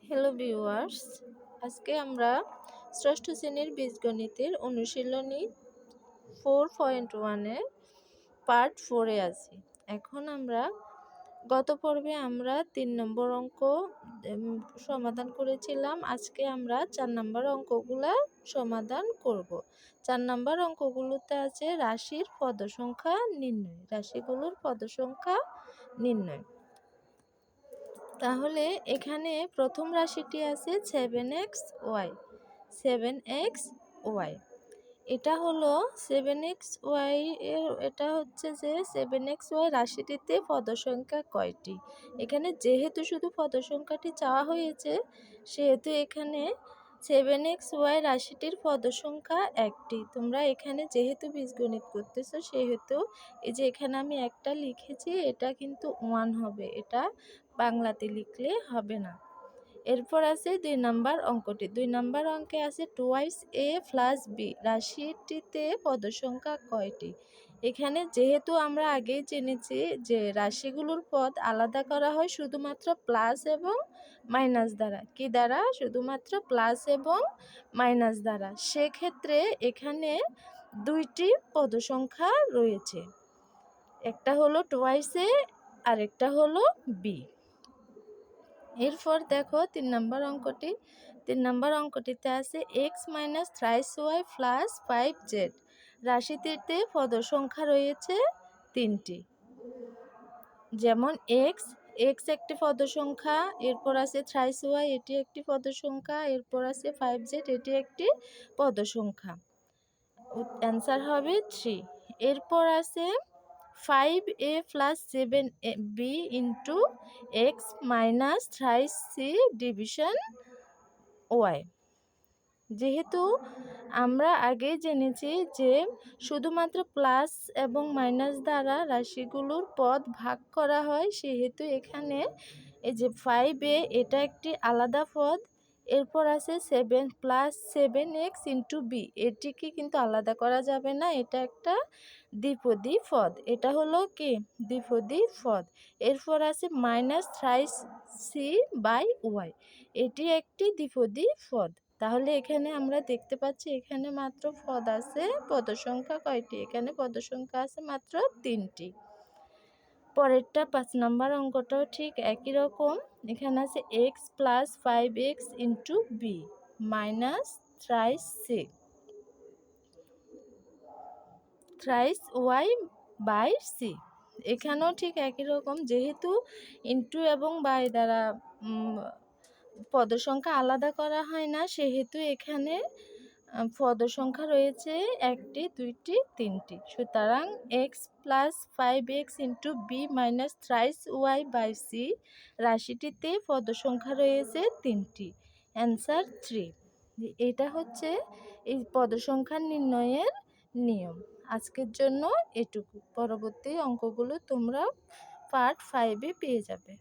Hello viewers, আজকে আমরা ষষ্ঠ শ্রেণীর বীজগণিতের অনুশীলনী 4.1 এর পার্ট 4 এ আছি। এখন আমরা গত পর্বে আমরা 3 নম্বর অঙ্ক সমাধান করেছিলাম। আজকে আমরা 4 নম্বর অঙ্কগুলা সমাধান করব। 4 নম্বর অঙ্কগুলোতে আছে রাশির পদসংখ্যা নির্ণয়, রাশিগুলোর পদসংখ্যা নির্ণয়। তাহলে এখানে প্রথম রাশিটি আছে 7xy, 7xy। এটা হলো 7xy এর, এটা হচ্ছে যে 7xy রাশিটিতে পদসংখ্যা কয়টি। এখানে যেহেতু শুধু পদসংখ্যাটি চাওয়া হয়েছে, সেহেতু এখানে 7xy রাশিটির পদসংখ্যা একটি। তোমরা এখানে যেহেতু বীজগণিত করতেছো, সেহেতু এই যে এখানে আমি একটা লিখেছি, এটা কিন্তু 1 হবে, এটা বাংলাতে লিখলে হবে না। এরপর আছে 2 নম্বর অঙ্কটি। 2 নম্বর অঙ্কে আছে 2a প্লাস b রাশিটিতে পদসংখ্যা কয়টি। এখানে যেহেতু আমরা আগেই জেনেছি যে রাশিগুলোর পদ আলাদা করা হয় শুধুমাত্র প্লাস এবং মাইনাস দ্বারা। কি দ্বারা? শুধুমাত্র প্লাস এবং মাইনাস দ্বারা। সেক্ষেত্রে এখানে দুইটি পদসংখ্যা রয়েছে, একটা হলো 2a আর একটা হলো b। এরপর দেখো 3 নম্বর অঙ্কটি। 3 নম্বর অঙ্কটিতে আছে x minus 3y plus 5z রাশিটিতে পদসংখ্যা রয়েছে 3টি। যেমন x একটি পদসংখ্যা, এরপর আছে 3y এটি একটি পদসংখ্যা, এরপর আছে 5z এটি একটি পদসংখ্যা। অ্যান্সার হবে 3। এরপর আছে 5a plus 7b into x minus 3c division y. যেহেতু আমরা আগে জেনেছি যে শুধুমাত্র প্লাস এবং মাইনাস দ্বারা রাশিগুলোর পদ ভাগ করা হয়, সেহেতু এখানে এই যে 5a এটা একটি আলাদা পদ। এরপর আছে 7 প্লাস 7x ইন্টু বি, এটিকে কিন্তু আলাদা করা যাবে না, এটা একটা দ্বিপদী পদ, এটা হলো কি দ্বিপদী পদ। এরপর আছে মাইনাস 3c বাই ওয়াই, এটি একটি দ্বিপদী পদ। তাহলে এখানে আমরা দেখতে পাচ্ছি এখানে মাত্র পদ আছে পদসংখ্যা কয়টি, এখানে পদসংখ্যা আছে মাত্র 3টি। পরেরটা 5 নম্বর অঙ্কটাও ঠিক একই রকম। এখানে আছে x plus 5x into B minus 3y by c. এখানেও ঠিক একই রকম, যেহেতু ইন্টু এবং বাই দ্বারা পদসংখ্যা আলাদা করা হয় না, সেহেতু এখানে পদসংখ্যা রয়েছে একটি, দুইটি, তিনটি। সুতরাং x plus 5x into B minus 3y by C রাশিটিতে পদসংখ্যা রয়েছে 3টি। অ্যান্সার 3। এটা হচ্ছে এই পদসংখ্যা নির্ণয়ের নিয়ম। আজকের জন্য এটুকু। পরবর্তী অঙ্কগুলো তোমরা পার্ট 5-এ পেয়ে যাবে।